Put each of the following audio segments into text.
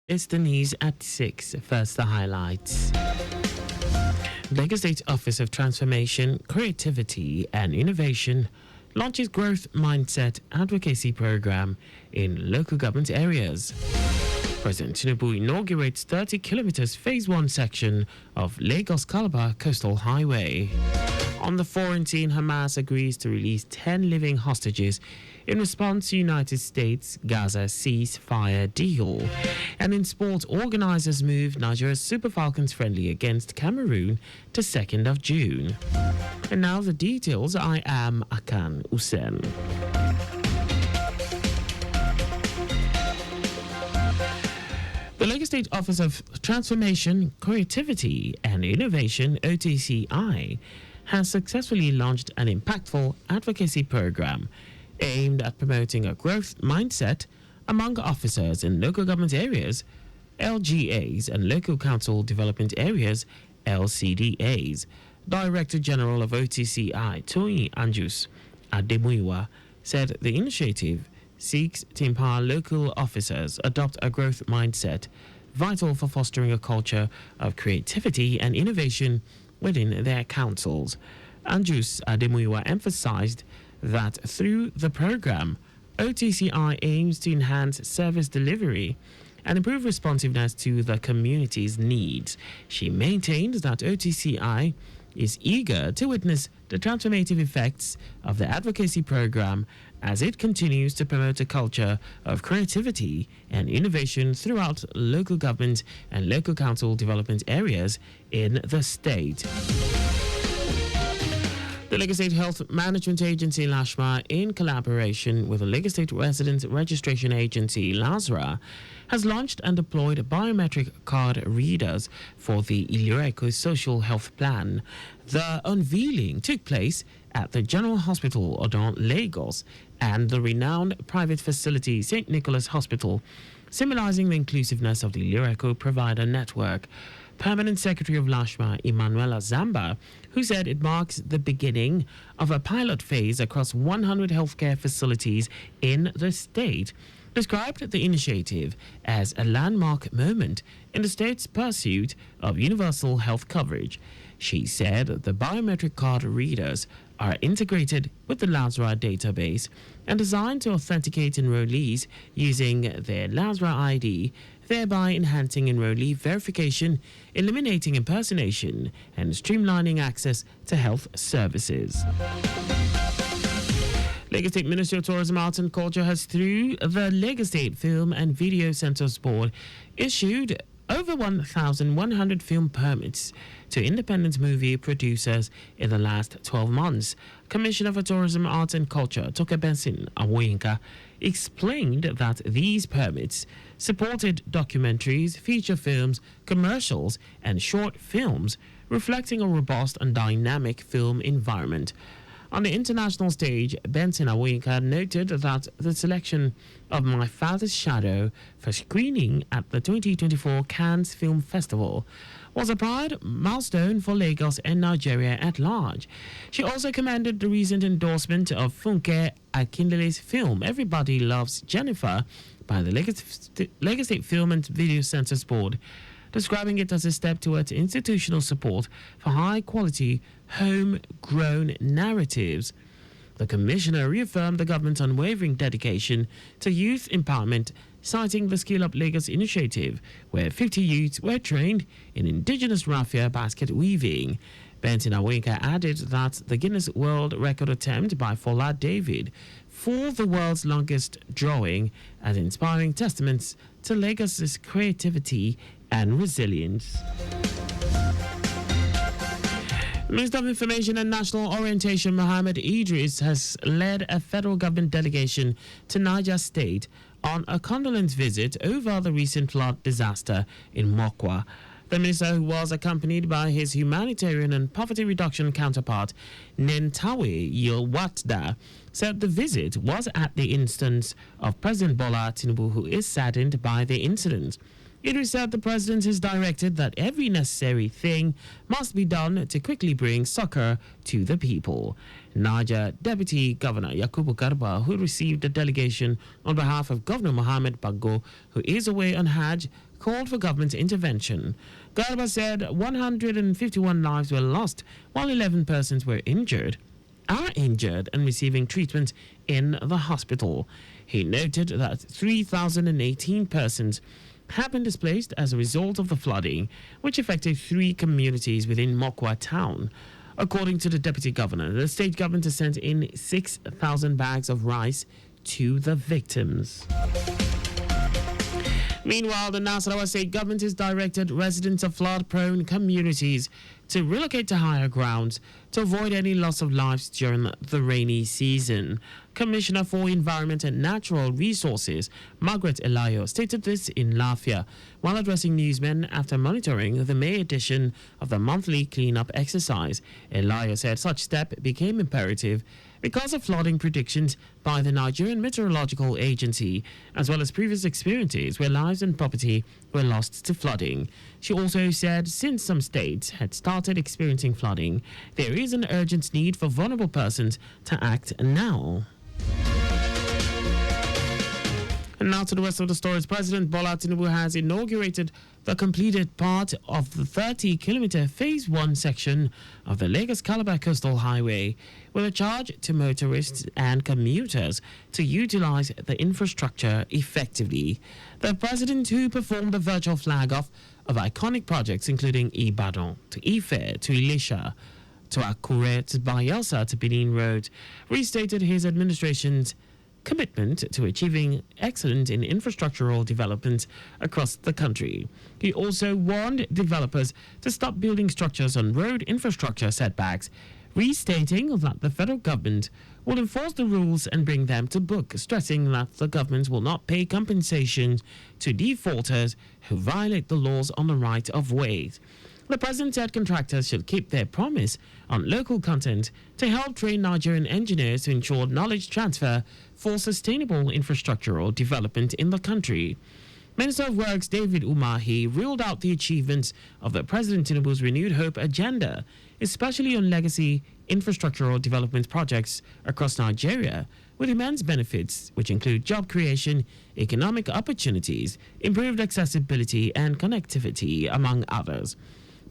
It's the news at 6. First, the highlights. Lagos State Office of Transformation, Creativity and Innovation launches Growth Mindset Advocacy Program in local government areas. President Tinubu inaugurates 30 kilometers Phase 1 section of Lagos-Calabar Coastal Highway. On the quarantine, Hamas agrees to release 10 living hostages in response to United States Gaza ceasefire deal. And in sport, organizers move Nigeria's Super Falcons friendly against Cameroon to 2nd of June. And now the details. I am Akan Usen. The Lagos State Office of Transformation, Creativity and Innovation, OTCI, has successfully launched an impactful advocacy program aimed at promoting a growth mindset among officers in local government areas, LGAs, and local council development areas, LCDAs. Director General of OTCI, Tony Anjus Ademuyiwa, said the initiative seeks to empower local officers adopt a growth mindset, vital for fostering a culture of creativity and innovation within their councils. Anjus Ademuyiwa emphasized that through the program, OTCI aims to enhance service delivery and improve responsiveness to the community's needs. She maintained that OTCI is eager to witness the transformative effects of the advocacy program as it continues to promote a culture of creativity and innovation throughout local government and local council development areas in the state. The Lagos State Health Management Agency, LASHMA, in collaboration with the Lagos State Resident Registration Agency, LASRA, has launched and deployed biometric card readers for the Ilireko Social Health Plan. The unveiling took place at the General Hospital, Odon, Lagos, and the renowned private facility, St. Nicholas Hospital, symbolizing the inclusiveness of the Ilireko provider network. Permanent Secretary of LASHMA, Emanuela Zamba, who said it marks the beginning of a pilot phase across 100 healthcare facilities in the state, described the initiative as a landmark moment in the state's pursuit of universal health coverage. She said the biometric card readers are integrated with the LASRA database and designed to authenticate enrollees using their LASRA ID, thereby enhancing enrollee verification, eliminating impersonation, and streamlining access to health services. Lagos State Ministry of Tourism, Arts and Culture has, through the Lagos State Film and Video Centres Board, issued over 1,100 film permits to independent movie producers in the last 12 months. Commissioner for Tourism, Arts and Culture, Toke Benson Awoyinka, explained that these permits supported documentaries, feature films, commercials, and short films, reflecting a robust and dynamic film environment. On the international stage, Benson Awoyinka noted that the selection of My Father's Shadow for screening at the 2024 Cannes Film Festival was a proud milestone for Lagos and Nigeria at large. She also commended the recent endorsement of Funke Akindele's film Everybody Loves Jennifer by the Lagos State Film and Video Centres Board, describing it as a step towards institutional support for high-quality, homegrown narratives. The commissioner reaffirmed the government's unwavering dedication to youth empowerment, citing the Skill Up Lagos initiative, where 50 youths were trained in indigenous raffia basket weaving. Benson Awoyinka added that the Guinness World Record attempt by Fola David for the world's longest drawing as inspiring testaments to Lagos's creativity and resilience. Minister of Information and National Orientation Mohammed Idris has led a federal government delegation to Niger State on a condolence visit over the recent flood disaster in Mokwa. The minister, who was accompanied by his humanitarian and poverty reduction counterpart, Nentawe Yilwatda, said the visit was at the instance of President Bola Tinubu, who is saddened by the incident. It said the president has directed that every necessary thing must be done to quickly bring succor to the people. Niger Deputy Governor Yakubu Garba, who received a delegation on behalf of Governor Mohamed Bago, who is away on Hajj, called for government intervention. Garba said 151 lives were lost, while 11 persons are injured and receiving treatment in the hospital. He noted that 3,018 persons have been displaced as a result of the flooding, which affected 3 communities within Mokwa town. According to the deputy governor, the state government has sent in 6,000 bags of rice to the victims. Meanwhile, the Nasarawa state government has directed residents of flood-prone communities to relocate to higher grounds to avoid any loss of lives during the rainy season. Commissioner for Environment and Natural Resources, Margaret Elayo, stated this in Lafia while addressing newsmen after monitoring the May edition of the monthly cleanup exercise. Elayo said such step became imperative because of flooding predictions by the Nigerian Meteorological Agency, as well as previous experiences where lives and property were lost to flooding. She also said since some states had started experiencing flooding, there is an urgent need for vulnerable persons to act now. And now to the rest of the stories. President Bola Tinubu has inaugurated the completed part of the 30-kilometer Phase 1 section of the Lagos-Calabar Coastal Highway, with a charge to motorists and commuters to utilize the infrastructure effectively. The president, who performed a virtual flag-off of iconic projects including Ibadan to Ife to Ilesha to Akure to Bayelsa to Benin Road, restated his administration's commitment to achieving excellence in infrastructural development across the country. He also warned developers to stop building structures on road infrastructure setbacks, restating that the federal government will enforce the rules and bring them to book, stressing that the government will not pay compensation to defaulters who violate the laws on the right of way. The president said contractors should keep their promise on local content to help train Nigerian engineers to ensure knowledge transfer for sustainable infrastructural development in the country. Minister of Works David Umahi ruled out the achievements of the President Tinubu's Renewed Hope agenda, especially on legacy infrastructural development projects across Nigeria, with immense benefits which include job creation, economic opportunities, improved accessibility and connectivity, among others.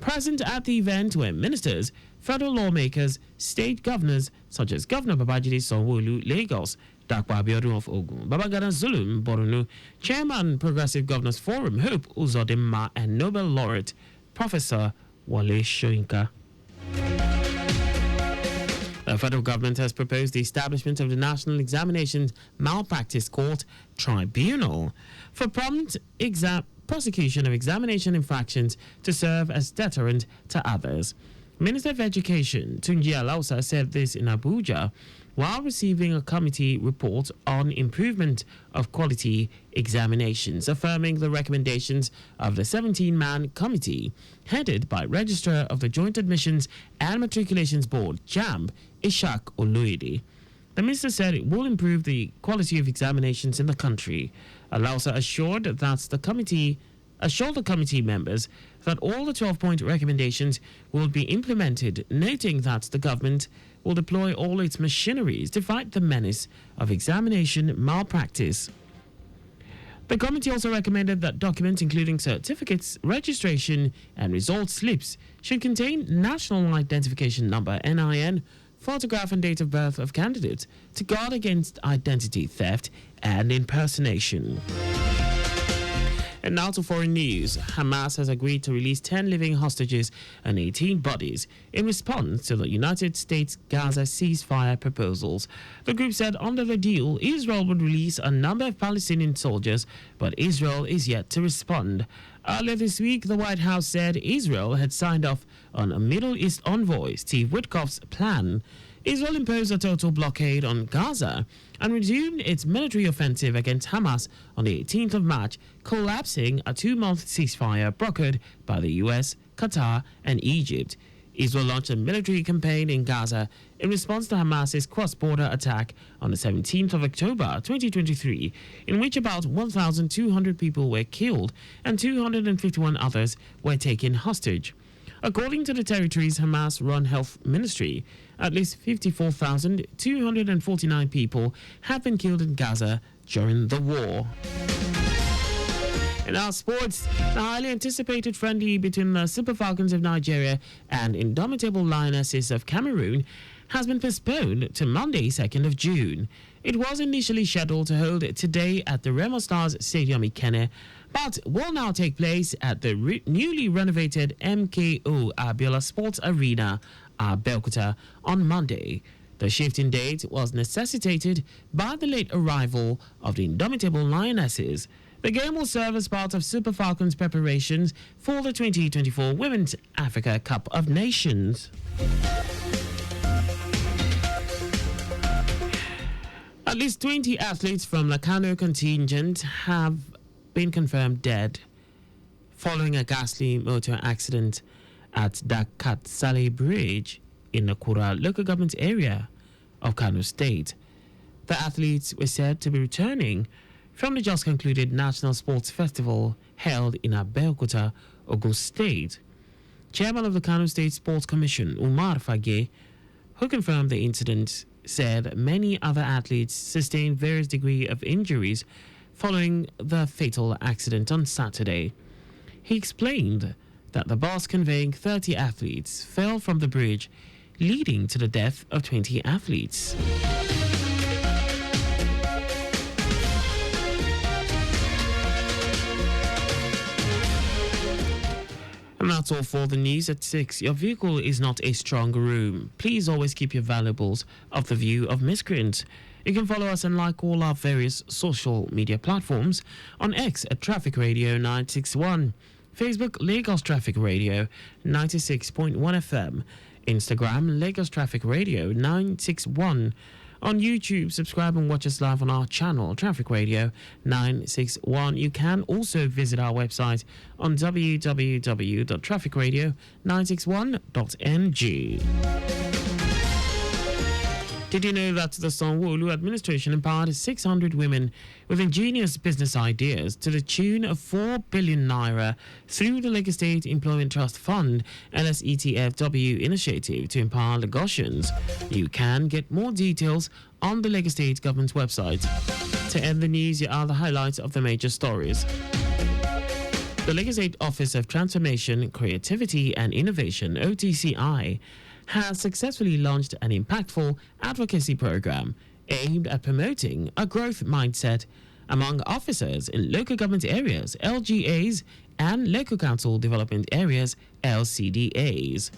Present at the event were ministers, federal lawmakers, state governors such as Governor Babajide Sanwo-Olu, Lagos, Dakwa Abiodun of Ogun, Babagana Zulum, Borno, Chairman Progressive Governors Forum, Hope Uzodinma, and Nobel laureate Professor Wale Soyinka. The federal government has proposed the establishment of the National Examinations Malpractice Court Tribunal for prompt prosecution of examination infractions to serve as deterrent to others. Minister of Education Tunji Alausa said this in Abuja while receiving a committee report on improvement of quality examinations, affirming the recommendations of the 17-man committee headed by Registrar of the Joint Admissions and Matriculations Board, JAMB, Ishak Oloide. The minister said it will improve the quality of examinations in the country. Alausa assured the committee members that all the 12-point recommendations will be implemented, noting that the government will deploy all its machineries to fight the menace of examination malpractice. The committee also recommended that documents including certificates, registration, and result slips should contain National Identification Number, NIN, photograph and date of birth of candidates to guard against identity theft and impersonation. And now to foreign news. Hamas has agreed to release 10 living hostages and 18 bodies in response to the United States Gaza ceasefire proposals. The group said under the deal, Israel would release a number of Palestinian soldiers, but Israel is yet to respond. Earlier this week, the White House said Israel had signed off on a Middle East envoy, Steve Witkoff's plan. Israel imposed a total blockade on Gaza and resumed its military offensive against Hamas on the 18th of March, collapsing a 2-month ceasefire brokered by the US, Qatar, and Egypt. Israel launched a military campaign in Gaza in response to Hamas's cross-border attack on the 17th of October 2023, in which about 1,200 people were killed and 251 others were taken hostage. According to the territory's Hamas-run health ministry, at least 54,249 people have been killed in Gaza during the war. In our sports, the highly anticipated friendly between the Super Falcons of Nigeria and Indomitable Lionesses of Cameroon has been postponed to Monday, 2nd of June. It was initially scheduled to hold today at the Remo Stars Stadium Ikenne, but will now take place at the newly renovated MKO Abiola Sports Arena, Abeokuta, on Monday. The shift in date was necessitated by the late arrival of the Indomitable Lionesses. The game will serve as part of Super Falcons' preparations for the 2024 Women's Africa Cup of Nations. At least 20 athletes from the Kano contingent have been confirmed dead following a ghastly motor accident at Dakatsale Bridge in the Kura local government area of Kano State. The athletes were said to be returning from the just concluded National Sports Festival held in Abeokuta, Ogun State. Chairman of the Kano State Sports Commission, Umar Fage, who confirmed the incident, said many other athletes sustained various degrees of injuries following the fatal accident on Saturday. He explained that the bus conveying 30 athletes fell from the bridge, leading to the death of 20 athletes. And that's all for the news at 6. Your vehicle is not a strong room. Please always keep your valuables off the view of miscreants. You can follow us and like all our various social media platforms on X at Traffic Radio 961, Facebook Lagos Traffic Radio 96.1 FM, Instagram Lagos Traffic Radio 961. On YouTube, subscribe and watch us live on our channel, Traffic Radio 961. You can also visit our website on www.trafficradio961.ng. Did you know that the Sanwo-Olu administration empowered 600 women with ingenious business ideas to the tune of 4 billion naira through the Lagos State Employment Trust Fund LSETFW initiative to empower Lagosians? You can get more details on the Lagos State government's website. To end the news, here are the highlights of the major stories. The Lagos State Office of Transformation, Creativity and Innovation, OTCI, has successfully launched an impactful advocacy program aimed at promoting a growth mindset among officers in local government areas, LGAs, and local council development areas, LCDAs.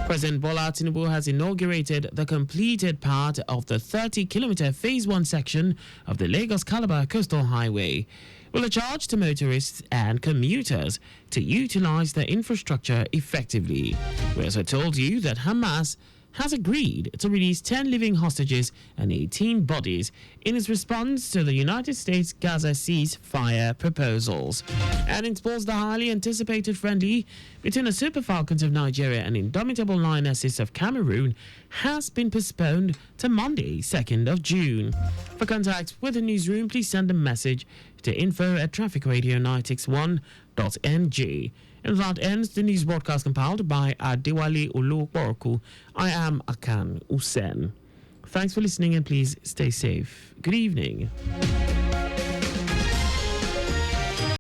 President Bola Tinubu has inaugurated the completed part of the 30-kilometer Phase 1 section of the Lagos-Calabar Coastal Highway, with a charge to motorists and commuters to utilize the infrastructure effectively. We also told you that Hamas has agreed to release 10 living hostages and 18 bodies in its response to the United States Gaza ceasefire proposals. And in sports, the highly anticipated friendly between the Super Falcons of Nigeria and Indomitable Lionesses of Cameroon has been postponed to Monday, 2nd of June. For contact with the newsroom, please send a message to info@trafficradio961.ng. And that ends the news broadcast compiled by Adewale Oluporku. I am Akan Usen. Thanks for listening and please stay safe. Good evening.